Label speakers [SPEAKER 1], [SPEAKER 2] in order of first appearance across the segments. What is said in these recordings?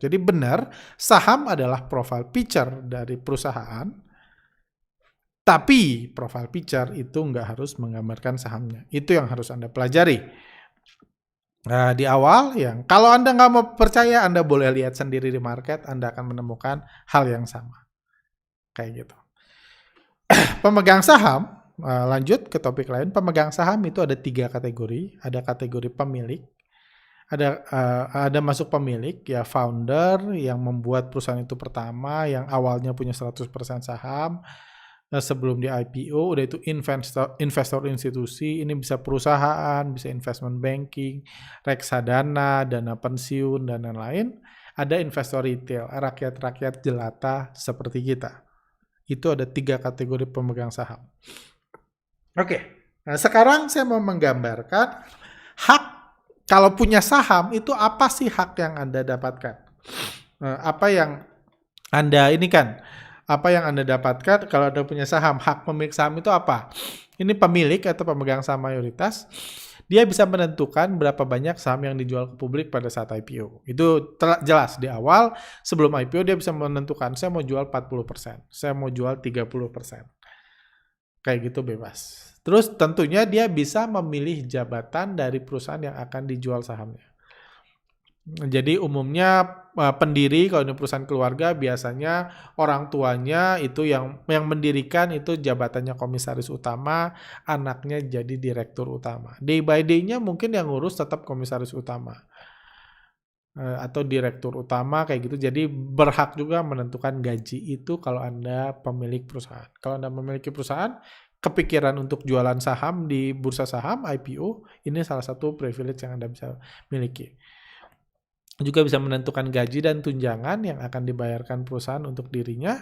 [SPEAKER 1] Jadi benar, saham adalah profile picture dari perusahaan, tapi profile picture itu nggak harus menggambarkan sahamnya. Itu yang harus Anda pelajari. Nah, di awal, kalau Anda nggak mau percaya, Anda boleh lihat sendiri di market, Anda akan menemukan hal yang sama. Kayak gitu. Pemegang saham, lanjut ke topik lain. Pemegang saham itu ada 3 kategori. Ada kategori pemilik, ada masuk pemilik, ya founder yang membuat perusahaan itu pertama, yang awalnya punya 100% saham, sebelum di IPO, udah itu investor institusi, ini bisa perusahaan, bisa investment banking, reksadana, dana pensiun, dan lain-lain. Ada investor retail, rakyat-rakyat jelata seperti kita. Itu ada 3 kategori pemegang saham. Oke, nah sekarang saya mau menggambarkan hak, kalau punya saham itu apa sih hak yang Anda dapatkan? Apa yang Anda ini kan? Apa yang Anda dapatkan kalau Anda punya saham? Hak pemilik saham itu apa? Ini pemilik atau pemegang saham mayoritas. Dia bisa menentukan berapa banyak saham yang dijual ke publik pada saat IPO. Itu jelas di awal, sebelum IPO dia bisa menentukan, saya mau jual 40%, saya mau jual 30%. Kayak gitu bebas. Terus tentunya dia bisa memilih jabatan dari perusahaan yang akan dijual sahamnya. Jadi umumnya pendiri, kalau ini perusahaan keluarga, biasanya orang tuanya itu yang mendirikan, itu jabatannya komisaris utama, anaknya jadi direktur utama. Day by day-nya mungkin yang ngurus tetap komisaris utama atau direktur utama kayak gitu. Jadi berhak juga menentukan gaji itu kalau Anda pemilik perusahaan. Kalau Anda memiliki perusahaan, kepikiran untuk jualan saham di bursa saham, IPO, ini salah satu privilege yang Anda bisa miliki. Juga bisa menentukan gaji dan tunjangan yang akan dibayarkan perusahaan untuk dirinya,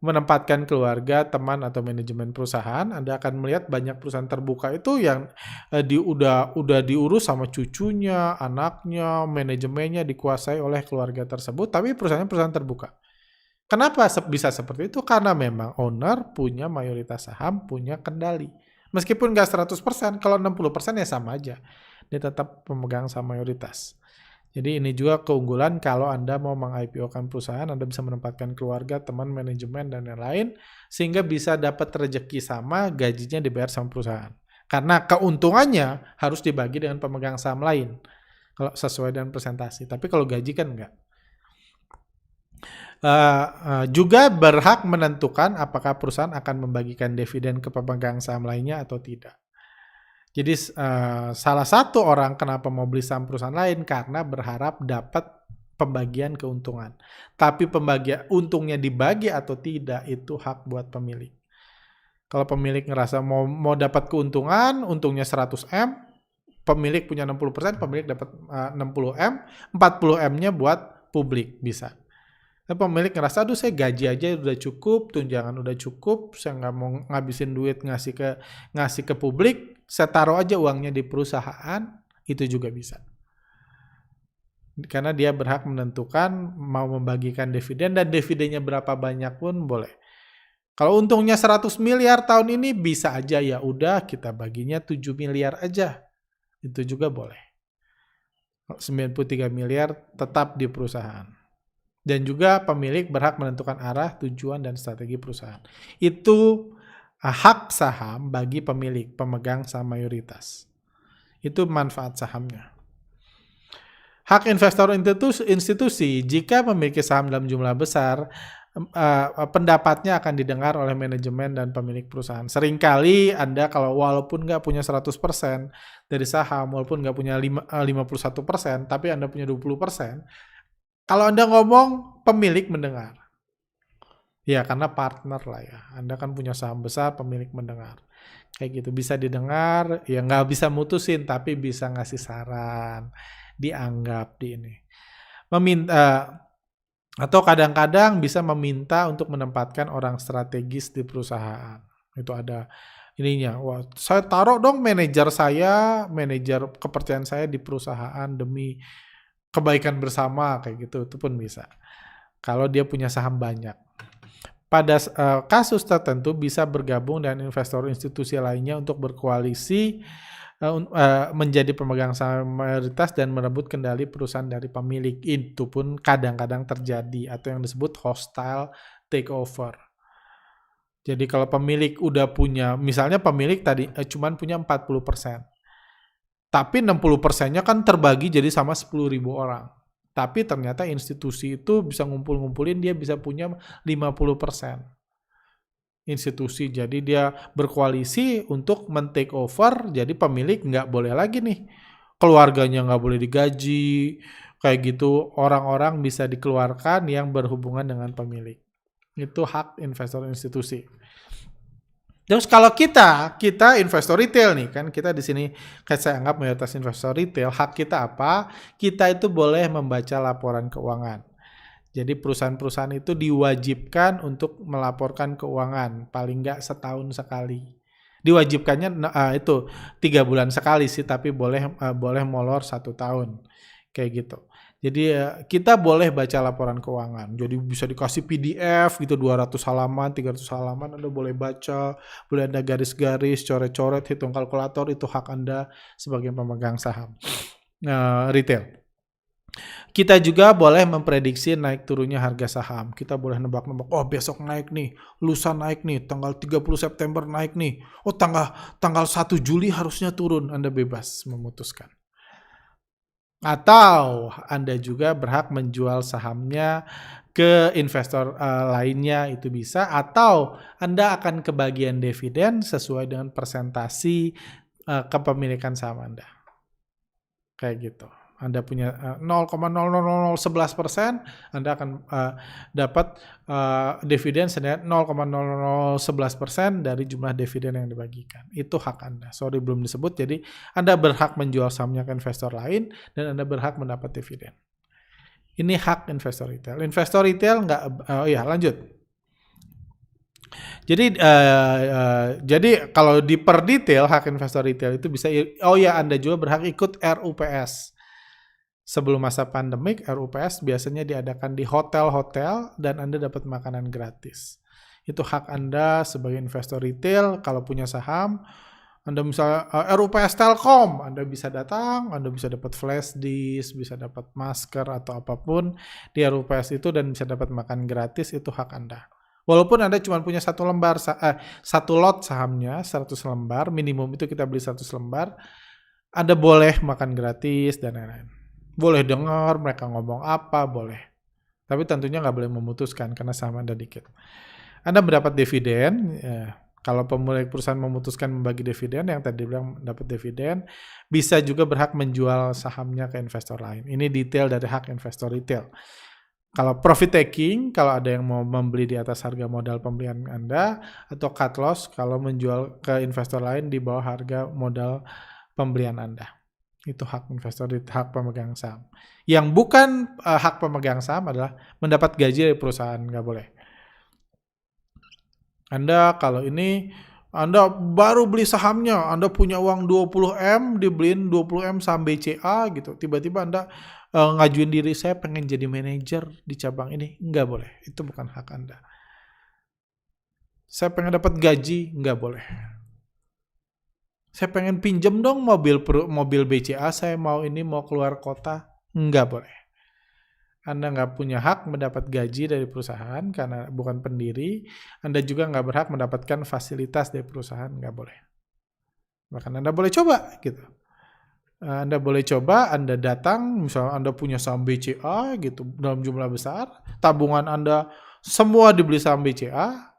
[SPEAKER 1] menempatkan keluarga, teman, atau manajemen perusahaan. Anda akan melihat banyak perusahaan terbuka itu yang udah diurus sama cucunya, anaknya, manajemennya dikuasai oleh keluarga tersebut, tapi perusahaannya perusahaan terbuka. Kenapa bisa seperti itu? Karena memang owner punya mayoritas saham, punya kendali. Meskipun nggak 100%, kalau 60% ya sama aja. Dia tetap pemegang saham mayoritas. Jadi ini juga keunggulan kalau Anda mau meng-IPO-kan perusahaan, Anda bisa menempatkan keluarga, teman, manajemen, dan lain-lain, sehingga bisa dapat rezeki sama, gajinya dibayar sama perusahaan. Karena keuntungannya harus dibagi dengan pemegang saham lain, kalau sesuai dengan presentasi. Tapi kalau gaji kan enggak. Juga berhak menentukan apakah perusahaan akan membagikan dividen ke pemegang saham lainnya atau tidak. Jadi salah satu orang kenapa mau beli saham perusahaan lain karena berharap dapat pembagian keuntungan. Tapi pembagian untungnya dibagi atau tidak itu hak buat pemilik. Kalau pemilik ngerasa mau dapat keuntungan, untungnya 100M, pemilik punya 60%, pemilik dapat 60M, 40M-nya buat publik bisa. Tapi pemilik ngerasa, aduh saya gaji aja udah cukup, tunjangan udah cukup, saya nggak mau ngabisin duit ngasih ke publik, saya taruh aja uangnya di perusahaan, itu juga bisa. Karena dia berhak menentukan mau membagikan dividen, dan dividennya berapa banyak pun boleh. Kalau untungnya 100 miliar tahun ini, bisa aja ya udah kita baginya 7 miliar aja. Itu juga boleh. 93 miliar tetap di perusahaan. Dan juga pemilik berhak menentukan arah, tujuan, dan strategi perusahaan. Itu hak saham bagi pemilik, pemegang saham mayoritas. Itu manfaat sahamnya. Hak investor institusi, jika memiliki saham dalam jumlah besar, pendapatnya akan didengar oleh manajemen dan pemilik perusahaan. Seringkali Anda kalau walaupun nggak punya 100% dari saham, walaupun nggak punya 51%, tapi Anda punya 20%, kalau Anda ngomong, pemilik mendengar. Ya, karena partner lah ya. Anda kan punya saham besar, pemilik mendengar. Kayak gitu, bisa didengar, ya nggak bisa mutusin, tapi bisa ngasih saran, dianggap di ini. Atau kadang-kadang bisa meminta untuk menempatkan orang strategis di perusahaan. Itu ada ininya. Wah, saya taruh dong manajer kepercayaan saya di perusahaan demi kebaikan bersama, kayak gitu, itu pun bisa. Kalau dia punya saham banyak. Pada kasus tertentu bisa bergabung dengan investor institusi lainnya untuk berkoalisi menjadi pemegang saham mayoritas dan merebut kendali perusahaan dari pemilik. Itu pun kadang-kadang terjadi atau yang disebut hostile takeover. Jadi kalau pemilik udah punya, misalnya pemilik tadi cuman punya 40%. Tapi 60%-nya kan terbagi jadi sama 10.000 orang. Tapi ternyata institusi itu bisa ngumpul-ngumpulin, dia bisa punya 50%. Institusi, jadi dia berkoalisi untuk men-take over, jadi pemilik nggak boleh lagi nih, keluarganya nggak boleh digaji, kayak gitu, orang-orang bisa dikeluarkan yang berhubungan dengan pemilik. Itu hak investor institusi. Terus kalau kita investor retail nih, kan kita di sini kayak saya anggap mayoritas investor retail, hak kita apa? Kita itu boleh membaca laporan keuangan. Jadi perusahaan-perusahaan itu diwajibkan untuk melaporkan keuangan paling nggak setahun sekali. Diwajibkannya itu 3 bulan sekali sih, tapi boleh molor 1 tahun kayak gitu. Jadi kita boleh baca laporan keuangan. Jadi bisa dikasih PDF gitu 200 halaman, 300 halaman, Anda boleh baca, boleh ada garis-garis, coret-coret, hitung kalkulator, itu hak Anda sebagai pemegang saham retail. Kita juga boleh memprediksi naik turunnya harga saham. Kita boleh nebak-nebak, oh besok naik nih, lusa naik nih, tanggal 30 September naik nih, oh tanggal 1 Juli harusnya turun. Anda bebas memutuskan. Atau Anda juga berhak menjual sahamnya ke investor lainnya, itu bisa. Atau Anda akan kebagian dividen sesuai dengan persentasi kepemilikan saham Anda. Kayak gitu. Anda punya 0,00011%, Anda akan dapat dividen senilai 0,0011% dari jumlah dividen yang dibagikan. Itu hak Anda. Sorry belum disebut. Jadi Anda berhak menjual sahamnya ke investor lain dan Anda berhak mendapat dividen. Ini hak investor retail. Investor retail lanjut. Jadi kalau di per detail hak investor retail itu bisa, Anda juga berhak ikut RUPS. Sebelum masa pandemik, RUPS biasanya diadakan di hotel-hotel dan Anda dapat makanan gratis. Itu hak Anda sebagai investor retail. Kalau punya saham, Anda misalnya RUPS Telkom, Anda bisa datang, Anda bisa dapat flash disk, bisa dapat masker atau apapun di RUPS itu dan bisa dapat makan gratis, itu hak Anda. Walaupun Anda cuma punya satu lot sahamnya, 100 lembar, minimum itu kita beli 100 lembar, Anda boleh makan gratis dan lain-lain. Boleh dengar mereka ngomong apa, boleh. Tapi tentunya nggak boleh memutuskan karena saham Anda dikit. Anda mendapat dividen, kalau pemilik perusahaan memutuskan membagi dividen, yang tadi bilang dapat dividen, bisa juga berhak menjual sahamnya ke investor lain. Ini detail dari hak investor retail. Kalau profit taking, kalau ada yang mau membeli di atas harga modal pembelian Anda, atau cut loss kalau menjual ke investor lain di bawah harga modal pembelian Anda. Itu hak investor, hak pemegang saham. Yang bukan hak pemegang saham adalah mendapat gaji dari perusahaan, nggak boleh. Anda kalau ini, Anda baru beli sahamnya, Anda punya uang 20M, dibeliin 20M saham BCA gitu, tiba-tiba Anda ngajuin diri, saya pengen jadi manajer di cabang ini, nggak boleh. Itu bukan hak Anda. Saya pengen dapat gaji, nggak boleh. Saya pengen pinjam dong mobil BCA, saya mau keluar kota, nggak boleh. Anda nggak punya hak mendapat gaji dari perusahaan karena bukan pendiri. Anda juga nggak berhak mendapatkan fasilitas dari perusahaan, nggak boleh. Bahkan Anda boleh coba gitu. Anda boleh coba, Anda datang, misalnya Anda punya saham BCA gitu dalam jumlah besar, tabungan Anda semua dibeliin saham BCA,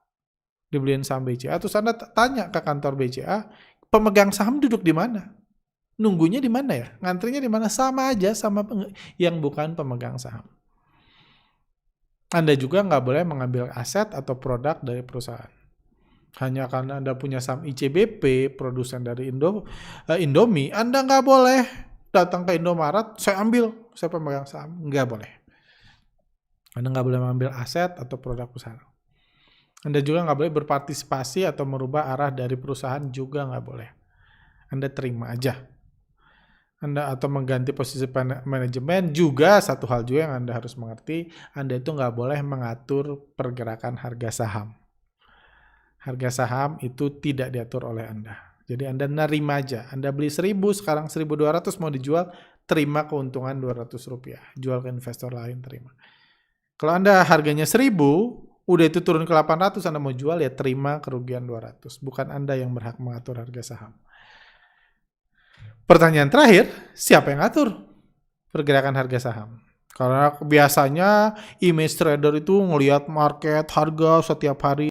[SPEAKER 1] terus Anda tanya ke kantor BCA, pemegang saham duduk di mana? Nunggunya di mana ya? Ngantrinya di mana? Sama aja sama yang bukan pemegang saham. Anda juga nggak boleh mengambil aset atau produk dari perusahaan. Hanya karena Anda punya saham ICBP, produsen dari Indomie, Anda nggak boleh datang ke Indomaret, saya pemegang saham. Nggak boleh. Anda nggak boleh mengambil aset atau produk perusahaan. Anda juga nggak boleh berpartisipasi atau merubah arah dari perusahaan, juga nggak boleh. Anda terima aja. Anda atau mengganti posisi manajemen, juga satu hal juga yang Anda harus mengerti, Anda itu nggak boleh mengatur pergerakan harga saham. Harga saham itu tidak diatur oleh Anda. Jadi Anda nerima aja. Anda beli 1.000, sekarang 1.200 mau dijual, terima keuntungan Rp200. Jual ke investor lain, terima. Kalau Anda harganya 1.000, udah itu turun ke 800, Anda mau jual, ya terima kerugian 200. Bukan Anda yang berhak mengatur harga saham. Pertanyaan terakhir, siapa yang ngatur pergerakan harga saham? Karena biasanya image trader itu ngelihat market, harga setiap hari,